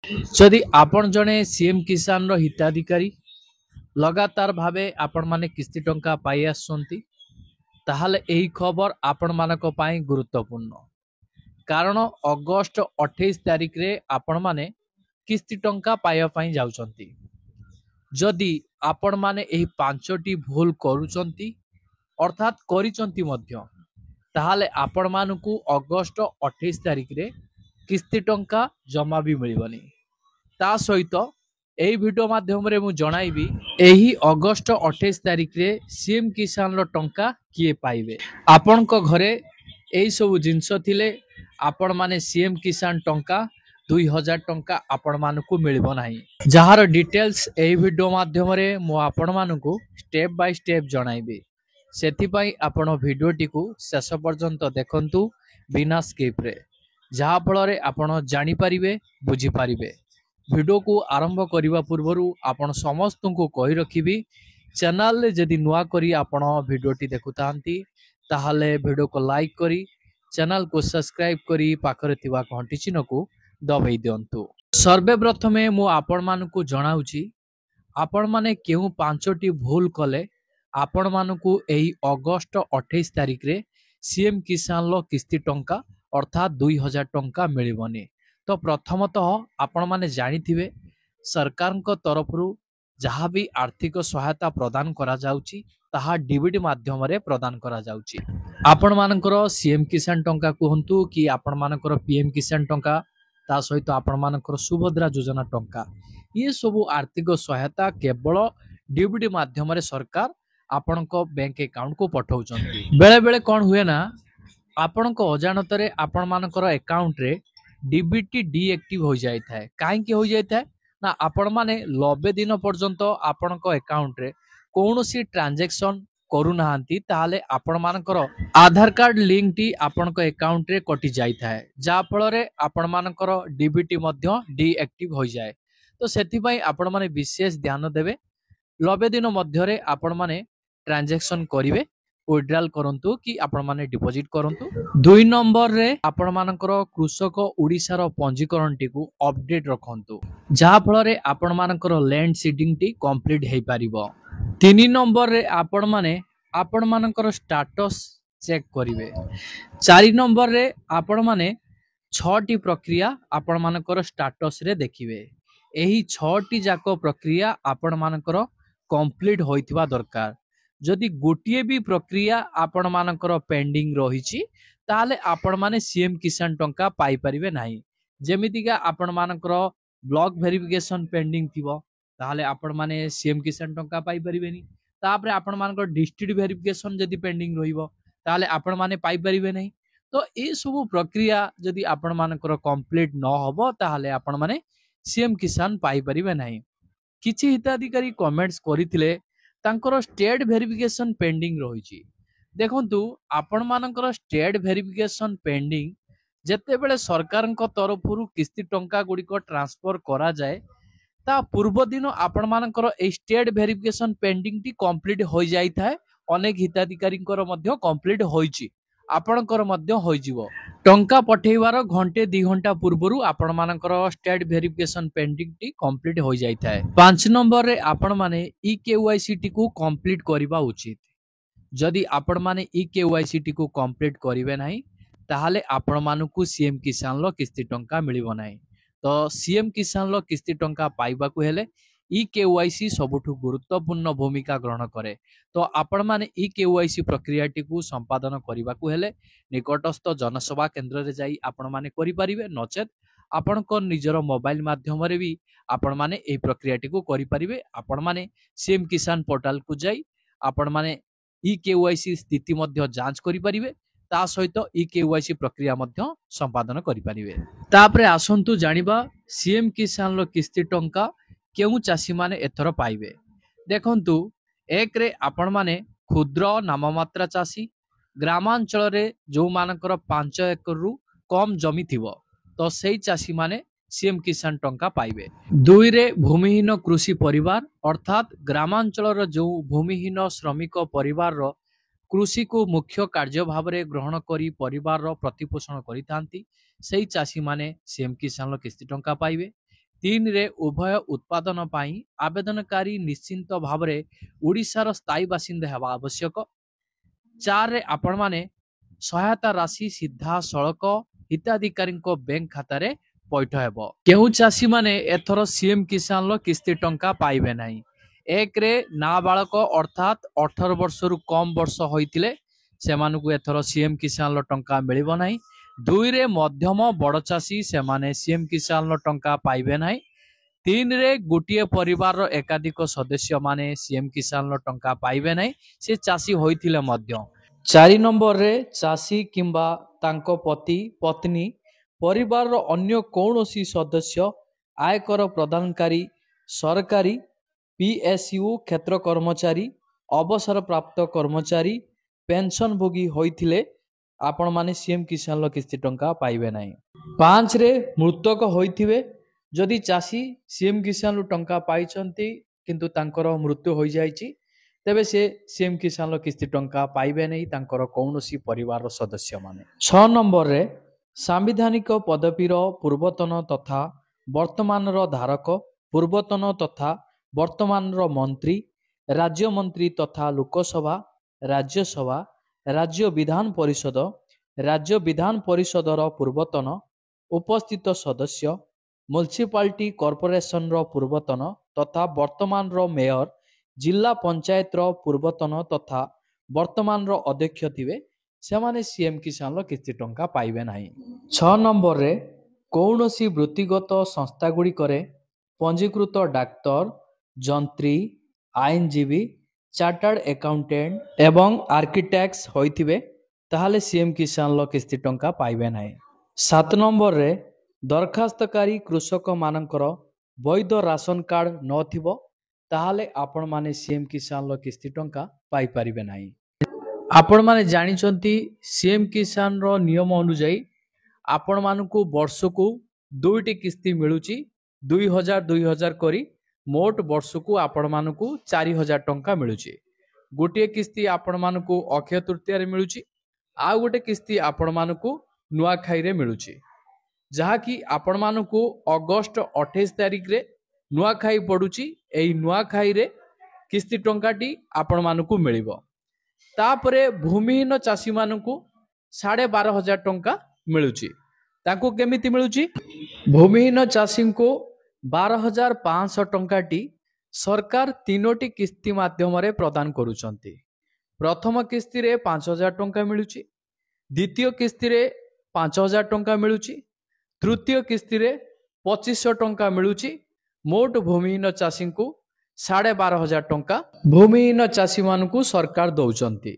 जदि आपण जने सीएम किसान रो हिताधिकारी लगातार भावे आपण माने किस्ती टंका पाई आसुंती ताहाले एही खबर आपण मानक पाई गुरुत्वपूर्ण कारण अगस्त 28 तारिख रे आपण माने किस्ती टंका पाइबा पाई जाउचंती। जदि आपण माने एही पांचटी भूल करूचंती अर्थात करिचंती मध्य ताहाले आपण मानकु अगस्त 28 तारिख रे किस्ती टंका जमा भी मिलिबनी। ता सहित एही वीडियो माध्यम रे मु जणाइबी एही अगस्त 28 तारिख रे सीएम किसान रो टंका किए पाइबे। आपण को घरे एही सब जिंस थिले आपण माने सीएम किसान टंका 2000 टंका आपण मानकु मिलिबो नाही। जहार डिटेल्स एही वीडियो माध्यम रे मु आपण मानकु स्टेप बाय स्टेप जणाइबी। सेथिपाई आपण वीडियोटी को शेष पर्यंत देखंतु बिना स्किप रे जहा फल रे आपण जानि परिबे बुझी परिबे। वीडियो को आरंभ करने पूर्व आपण समस्त को कही रखी चैनल रे जदि नुआ करी आपण वीडियोटी देखुता ताहले वीडियो को लाइक करी चैनल को सब्सक्राइब करी पाखरे थिबा घंटी चिन्ह को दबाई दियंतु। सर्वप्रथमे मु आपण मानकु जणाउची आपण माने केउ पांचटी भूल कले आपण मानकु एही अगस्त 28 तारिख रे सीएम किसान लो किस्ती टंका अर्थात 2000 टंका मिलिबनी। तो प्रथमतः आपण माने जानिथिबे सरकार को तरफ रु जहाँ भी आर्थिक सहायता प्रदान करा जाउची ताहा डीबीटी माध्यम रे प्रदान करा जाउची। आपण मानकर सीएम किसान टंका कहंतु कि आपण मानकर पीएम किसान टंका ता सहित आपण मानकर सुभद्रा योजना टंका ये सब आर्थिक सहायता केवल डीबीटी माध्यम रे सरकार आपण को बैंक अकाउंट को पठाउचंती। बेले बेले कोन हुए ना आपण को अजानत रे आपण मानकर अकाउंट रे डीबीटी डीएक्टिव हो जाय थाए। काहे कि हो जाय थाए ना आपण माने 90 दिन पर्यंत आपण को अकाउंट रे कोनोसी ट्रांजैक्शन करू नाहंती ताहाले आपण मानकर आधार कार्ड लिंक टी आपण को अकाउंट रे कटि जाय थाए जा फल रे आपण मानकर डीबीटी मध्य डीएक्टिव हो जाय। तो सेथि पई आपण माने विशेष ध्यान देबे 90 दिन मध्य रे आपण माने ट्रांजैक्शन करिवे विड्रॉल करंतु कि आपण माने डिपॉजिट करंतु। 2 नंबर रे आपण मानकर कृषक ओडिसा रो पंजीकरण टी को अपडेट रखंतु जहा फल रे आपण मानकर लैंड सीडिंग टी कंप्लीट हे परिबो। 3 नंबर रे आपण मानकर स्टेटस चेक करिवे। 4 नंबर रे आपण माने 6 टी प्रक्रिया आपण मानकर स्टेटस रे देखिवे। एही 6 टी जाको प्रक्रिया आपण मानकर कंप्लीट होइथिबा दरकार। जदि गोटिए भी प्रक्रिया आपण मानकर पेंडिंग रहिछि ताले आपण माने सीएम किसान टंका पाई परिबे नाही। जेमितिका आपण मानकर ब्लॉक वेरिफिकेशन पेंडिंग थिबो ताले आपण माने सीएम किसान टंका पाई परिबेनी। तापरे आपण मानकर डिस्ट्रिक्ट वेरिफिकेशन जदि पेंडिंग रहिबो ताले आपण माने पाई परिबे नाही। तो ए सब प्रक्रिया जदि आपण मानकर कंप्लीट न होबो ताले आपण माने सीएम किसान पाई परिबे नाही। किछि हिताधिकारी कमेंट्स करिथिले तांकर स्टेट वेरिफिकेशन पेंडिंग रहिछि। देखंतु आपण मानकर स्टेट वेरिफिकेशन पेंडिंग जेते बेले सरकार तरफरु किस्ती टंका गुड़िक ट्रांसफर करा जाए ता पूर्व दिन आपण मानकर ए स्टेट वेरिफिकेशन पेंडिंग टी कंप्लीट हो जाई थाए। अनेक हिताधिकारी कंप्लीट होइछि आपणकर मध्य होइजिवो। टंका पठेइबार घंटे 2 घंटा पूर्वरु आपण मानकर स्टेट वेरिफिकेशन पेंडिंग टी कंप्लीट हो जाई थाए। 5 नंबर रे आपण माने ई केवाईसी टी को कंप्लीट करिबा उचित। जदि आपण माने ई केवाईसी टी को कंप्लीट करिवे नाही ताहाले आपण मानकु सीएम किसान लो किस्ती टंका मिलिबो नाही। तो सीएम किसान लो किस्ती टंका पाइबा को हेले ई केवाईसी सबुठु गुरुत्वपूर्ण भूमिका ग्रहण करे। तो आपण माने ई केवाईसी प्रक्रिया टी को संपादन करिबा को हेले निकटस्थ जनसेवा केंद्र रे जाई आपण माने करि परिबे नचेत आपण को निजर मोबाइल माध्यम रे भी आपण माने ए प्रक्रिया टी को करि परिबे। आपण माने सीएम किसान पोर्टल को जाई आपण माने ई केवाईसी स्थिति मध्य जांच करि परिबे ता सहित ई केवाईसी प्रक्रिया मध्य संपादन करि परिबे। तापरे आसंतु जानिबा सीएम किसान लो किस्ती टंका केउ चासी माने एथर पाइबे। देखंतु एक रे आपण माने क्षुद्र नाममात्रा चासी ग्रामांचल रे जो मानकर 5 एकड़ रु कम जमी थिबो तो सेई चासी माने सीएम किसान टंका पाइबे। 2 रे भूमिहीन कृषि परिवार अर्थात ग्रामांचल रो जो भूमिहीन श्रमिक परिवार रो कृषि को मुख्य कार्य भाव रे ग्रहण करी परिवार रो प्रतिपोषण करितांती सेई चासी माने सीएम किसान लो किस्ती टंका पाइबे। तीन रे उभय उत्पादन पाई आवेदनकारी निश्चिंत भाव में ओडिशार स्थायी बासिंदा हेबा आवश्यक। 4 रे आपण माने सहायता राशि सीधा सड़क हिताधिकारी बैंक खाता रे पैठ हेब। केउ चाषी माने एथर सीएम किसान लो किस्ती टंका पाइबे नाही। 1 रे नाबालक अर्थात 18 वर्ष रु कम वर्ष होइतिले सेमानकु एथर सीएम किसान लो टंका मिलिबो नाही। 2 रे मध्यम बड़ चाषी सेमाने सीएम किसान लो टंका पाइबे नाही। 3 रे गोटिए परिवार रो एकाधिक सदस्य माने सीएम किसान लो टंका पाइबे नाही से चाषी होइतिले मध्य। 4 नंबर रे चाषी किंबा तांको पति पत्नी परिवार रो अन्य कौनसी सदस्य आयकर प्रदानकारी सरकारी पीएसयू क्षेत्र कर्मचारी अवसर प्राप्त कर्मचारी पेंशन भोगी होइथिले आपण माने सीएम किसान लो किस्ती टंका पाइबे नाही। 5 रे मृतक होइथिबे जदि चाषी सीएम किसान लो टंका पाइचंती किंतु तांकर मृत्यु होई जायछि तेबे से सीएम किसान लो किस्ती टंका पाइबे नहीं तांकर कौनसी परिवार रो सदस्य माने। 6 नंबर रे सांविधानिक पदवीर पूर्वतन तथा वर्तमान रो धारक पूर्वतन तथा वर्तमान रो मंत्री राज्य मंत्री तथा लोकसभा राज्यसभा राज्य विधान परिषद रो पूर्वतन उपस्थित सदस्य म्युनिसिपालिटी कॉर्पोरेशन रो पूर्वतन तथा वर्तमान रो मेयर जिला पंचायत रो पूर्वतन तथा वर्तमान रो अध्यक्ष थिबे सेमाने सीएम किसान लो किस्ती टंका पाइबे नाही। 6 नंबर रे कौनसी वृत्तिगत संस्था गुडी करे पंजीकृत डाक्तर जंत्री आईनजीवी चार्टर्ड अकाउंटेंट एवं आर्किटेक्ट्स होइथिबे ताहाले सीएम किसान लो किस्ती टंका पाइबे नाही। 7 नंबर रे दरखास्तकारी कृषक मानकर वैध राशन कार्ड नथिबो ताहाले आपण माने सीएम किसान लो किस्ती टंका पाई परिबे नाही। आपण माने जानिचंती सीएम किसान रो नियम अनुसार आपण मानकु वर्षकु 2टी किस्ती मिलुची 2000 करी मोट वर्षकु आपण मानकु 4000 टंका मिलुची। गोटे किस्ती आपण मानकु अक्षय तृतीया रे मिलुची आ गोटे किस्ती आपण मानकु नुआखाई रे मिलुची जहा कि आपण मानकु अगस्त 28 तारिख रे नुआखाई पडुची। एई नुआखाई रे किस्ती टंकाटी आपण मानकु मिलिबो। तापरे भूमिहीन चाषी मानकु 12,500 टंका मिलुची। ताको केमिति मिलुची भूमिहीन चाषी को 12,500 टंकाटी सरकार 3टी किस्ती माध्यम रे प्रदान करूचंती। प्रथम किस्ती रे 5,000 टंका मिलुची, द्वितीय किस्ती रे 5,000 टंका मिलुची, तृतीय किस्ती रे 2500 टंका मिलुची। मोट भूमिहीन चाषी को 12,500 टंका भूमिहीन चाषी मानकु सरकार दौचंती।